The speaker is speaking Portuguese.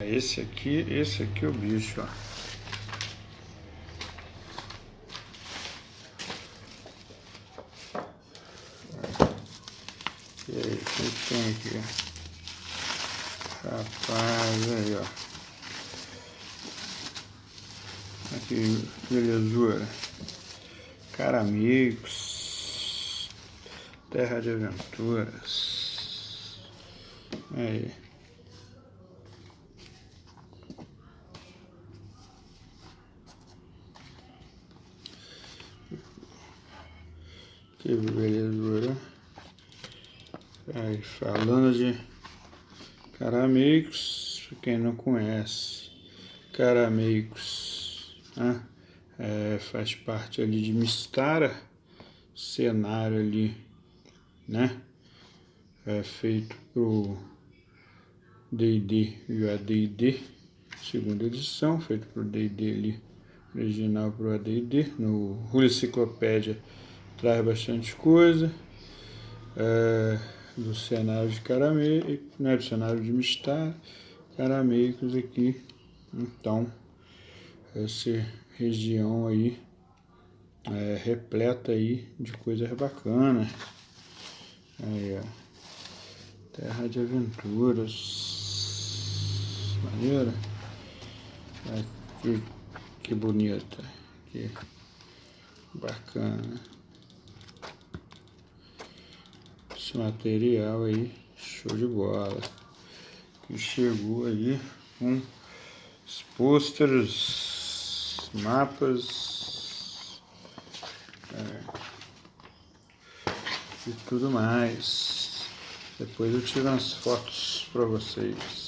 Esse aqui é o bicho, ó. E aí, o que tem aqui? Rapaz, aí, ó. Aqui, belezura. Karameikos. Terra de Aventuras. Aí. Que belezura. Aí, falando de Karameikos, pra quem não conhece, Karameikos, né? Faz parte ali de Mystara, cenário ali, né? É feito pro D&d e o ad&d, segunda edição, feito pro D&d ali, original pro ad&d, no Rula Enciclopédia traz bastante coisa, do cenário de Karameikos, né, do cenário de Mystara, Karameikos aqui, então, essa região aí repleta aí de coisas bacanas, aí ó, Terra de Aventuras, maneira, que bonita, que bacana, esse material aí, show de bola, que chegou aí com os pôsteres, mapas e tudo mais. Depois eu tiro umas fotos para vocês.